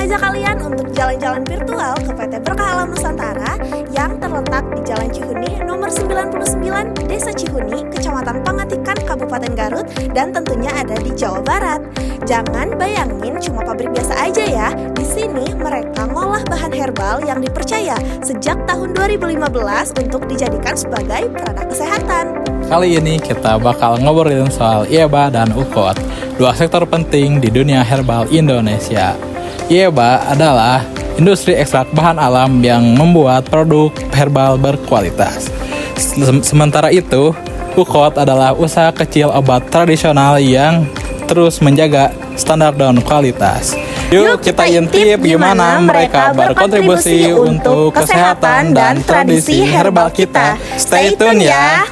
mengajak kalian untuk jalan-jalan virtual ke PT Berkah Alam Nusantara yang terletak di Jalan Cihuni nomor 99, Desa Cihuni, Kecamatan Pangatikan, Kabupaten Garut, dan tentunya ada di Jawa Barat. Jangan bayangin cuma pabrik biasa aja ya. Di sini mereka ngolah bahan herbal yang dipercaya sejak tahun 2015 untuk dijadikan sebagai produk kesehatan. Kali ini kita bakal ngobrolin soal IEBA dan UKOT, dua sektor penting di dunia herbal Indonesia. IEBA adalah industri ekstrak bahan alam yang membuat produk herbal berkualitas. Sementara itu, UKOT adalah usaha kecil obat tradisional yang terus menjaga standar dan kualitas. Yuk kita intip gimana mereka berkontribusi untuk kesehatan dan tradisi herbal kita. Stay tune ya!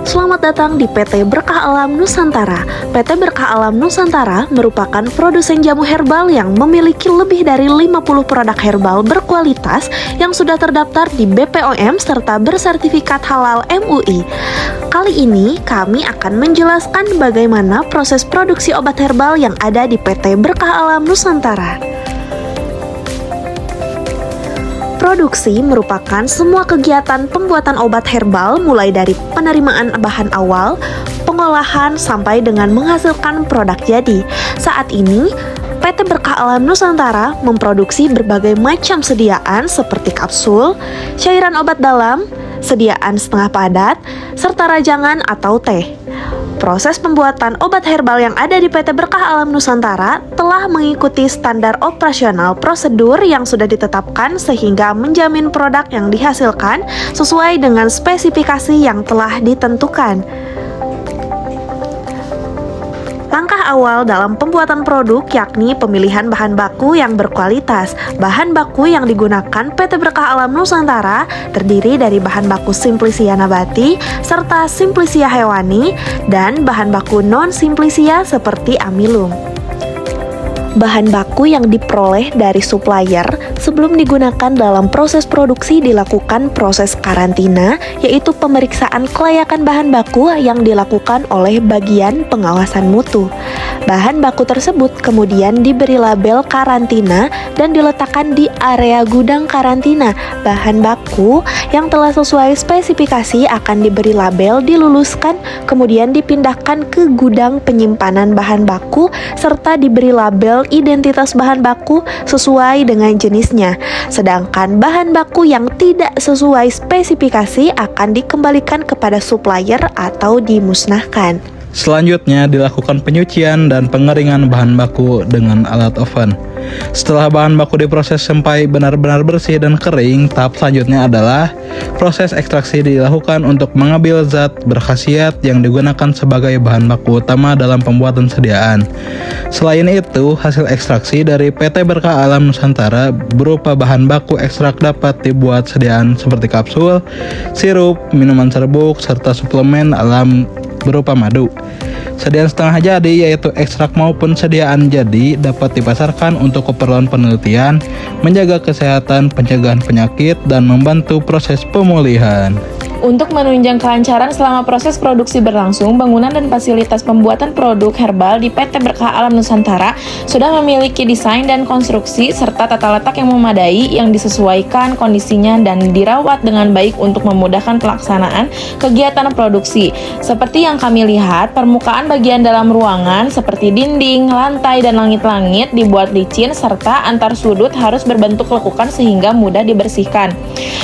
Selamat datang di PT Berkah Alam Nusantara. PT Berkah Alam Nusantara merupakan produsen jamu herbal yang memiliki lebih dari 50 produk herbal berkualitas yang sudah terdaftar di BPOM serta bersertifikat halal MUI. Kali ini kami akan menjelaskan bagaimana proses produksi obat herbal yang ada di PT Berkah Alam Nusantara. Produksi merupakan semua kegiatan pembuatan obat herbal mulai dari penerimaan bahan awal, pengolahan, sampai dengan menghasilkan produk jadi. Saat ini, PT Berkah Alam Nusantara memproduksi berbagai macam sediaan seperti kapsul, cairan obat dalam, sediaan setengah padat, serta rajangan atau teh. Proses pembuatan obat herbal yang ada di PT Berkah Alam Nusantara telah mengikuti standar operasional prosedur yang sudah ditetapkan sehingga menjamin produk yang dihasilkan sesuai dengan spesifikasi yang telah ditentukan. Langkah awal dalam pembuatan produk yakni pemilihan bahan baku yang berkualitas. Bahan baku yang digunakan PT Berkah Alam Nusantara terdiri dari bahan baku Simplicia nabati serta Simplicia hewani dan bahan baku non-Simplicia seperti amilum. Bahan baku yang diperoleh dari supplier sebelum digunakan dalam proses produksi dilakukan proses karantina, yaitu pemeriksaan kelayakan bahan baku yang dilakukan oleh bagian pengawasan mutu. Bahan baku tersebut kemudian diberi label karantina dan diletakkan di area gudang karantina. Bahan baku yang telah sesuai spesifikasi akan diberi label, diluluskan, kemudian dipindahkan ke gudang penyimpanan bahan baku serta diberi label identitas bahan baku sesuai dengan jenisnya. Sedangkan bahan baku yang tidak sesuai spesifikasi akan dikembalikan kepada supplier atau dimusnahkan. Selanjutnya dilakukan penyucian dan pengeringan bahan baku dengan alat oven. Setelah bahan baku diproses sampai benar-benar bersih dan kering, tahap selanjutnya adalah proses ekstraksi dilakukan untuk mengambil zat berkhasiat yang digunakan sebagai bahan baku utama dalam pembuatan sediaan. Selain itu, hasil ekstraksi dari PT Berkah Alam Nusantara berupa bahan baku ekstrak dapat dibuat sediaan seperti kapsul, sirup, minuman serbuk, serta suplemen alam berupa madu. Sediaan setengah jadi yaitu ekstrak maupun sediaan jadi dapat dipasarkan untuk keperluan penelitian, menjaga kesehatan, pencegahan penyakit, dan membantu proses pemulihan. Untuk menunjang kelancaran selama proses produksi berlangsung, bangunan dan fasilitas pembuatan produk herbal di PT Berkah Alam Nusantara sudah memiliki desain dan konstruksi serta tata letak yang memadai yang disesuaikan kondisinya dan dirawat dengan baik untuk memudahkan pelaksanaan kegiatan produksi. Seperti yang kami lihat, permukaan bagian dalam ruangan seperti dinding, lantai, dan langit-langit dibuat licin serta antar sudut harus berbentuk lekukan sehingga mudah dibersihkan.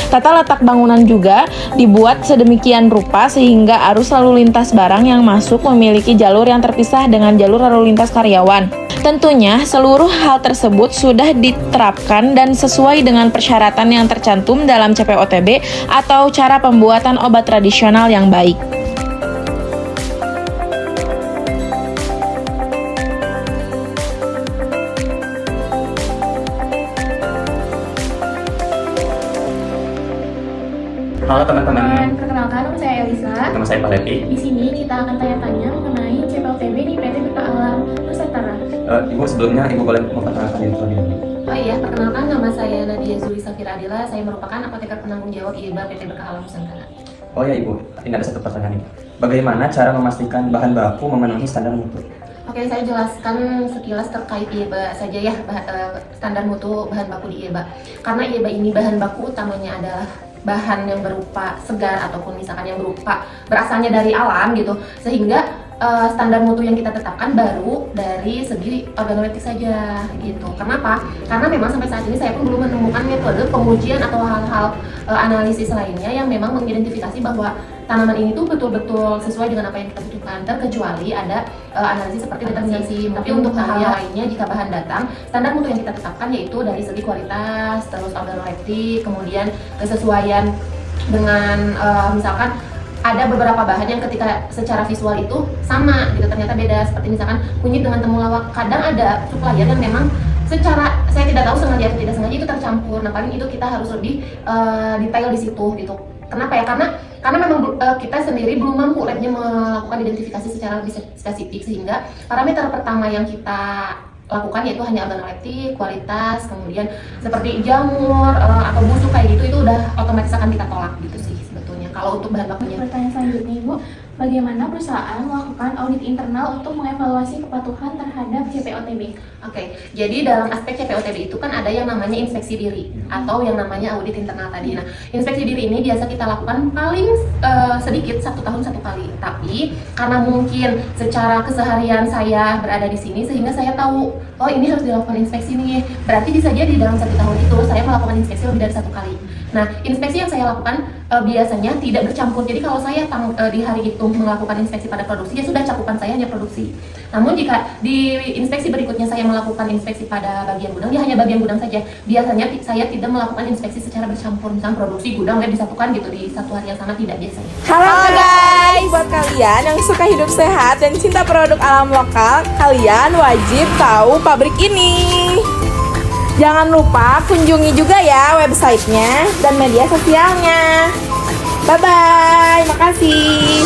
Tata letak bangunan juga dibuat sedemikian rupa sehingga arus lalu lintas barang yang masuk memiliki jalur yang terpisah dengan jalur lalu lintas karyawan. Tentunya seluruh hal tersebut sudah diterapkan dan sesuai dengan persyaratan yang tercantum dalam CPOTB atau cara pembuatan obat tradisional yang baik. Halo teman-teman. Perkenalkan, nama saya Elisa. Nama saya Pak Levi. Di sini kita akan tanya-tanya mengenai CPOTB di PT Berkah Alam Nusantara. Ibu, sebelumnya Ibu boleh memperkenalkan diri terlebih dahulu. Oh iya, perkenalkan nama saya Nadia Zuli Safira Adila. Saya merupakan apoteker penanggung jawab IEBA PT Berkah Alam Nusantara. Oh ya Ibu, ini ada satu pertanyaan nih. Bagaimana cara memastikan bahan baku memenuhi standar mutu? Oke, saya jelaskan sekilas terkait IEBA saja ya, standar mutu bahan baku di IEBA. Karena IEBA ini bahan baku utamanya adalah bahan yang berupa segar ataupun misalkan yang berupa berasalnya dari alam gitu, sehingga standar mutu yang kita tetapkan baru dari segi organoleptik saja gitu. Kenapa? Karena memang sampai saat ini saya pun belum menemukan metode pengujian atau hal-hal analisis lainnya yang memang mengidentifikasi bahwa tanaman ini tuh betul-betul sesuai dengan apa yang kita butuhkan, terkecuali ada analisis seperti determinasi. Tapi untuk hal lainnya, jika bahan datang, standar mutu yang kita tetapkan yaitu dari segi kualitas, terus organoleptik, kemudian kesesuaian dengan misalkan ada beberapa bahan yang ketika secara visual itu sama gitu, ternyata beda. Seperti misalkan kunyit dengan temulawak, kadang ada supplier yang memang secara saya tidak tahu sengaja atau tidak sengaja itu tercampur. Nah paling itu kita harus lebih detail di situ gitu. Kenapa ya? Karena memang kita sendiri belum mampu labnya melakukan identifikasi secara lebih spesifik, sehingga parameter pertama yang kita lakukan yaitu hanya organoleptik, kualitas, kemudian seperti jamur atau busuk kayak gitu itu udah otomatis akan kita tolak gitu sih sebetulnya kalau untuk bahan bakunya. Pertanyaan selanjutnya Ibu, bagaimana perusahaan melakukan audit internal untuk mengevaluasi kepatuhan terhadap CPOTB? Oke, jadi dalam aspek CPOTB itu kan ada yang namanya inspeksi diri atau yang namanya audit internal tadi. Nah, inspeksi diri ini biasa kita lakukan paling sedikit 1 tahun 1 kali. Tapi karena mungkin secara keseharian saya berada di sini sehingga saya tahu, oh ini harus dilakukan inspeksi nih. Berarti bisa jadi dalam 1 tahun itu saya melakukan inspeksi lebih dari 1 kali. Nah, inspeksi yang saya lakukan biasanya tidak bercampur. Jadi kalau saya di hari itu melakukan inspeksi pada produksi, ya sudah cakupan saya hanya produksi. Namun jika di inspeksi berikutnya saya melakukan inspeksi pada bagian gudang, ya hanya bagian gudang saja. Biasanya saya tidak melakukan inspeksi secara bercampur. Misalnya produksi gudang ya disatukan gitu di satu hari yang sama, tidak biasanya. Halo guys, buat kalian yang suka hidup sehat dan cinta produk alam lokal, kalian wajib tahu pabrik ini. Jangan lupa kunjungi juga ya websitenya dan media sosialnya. Bye-bye, makasih.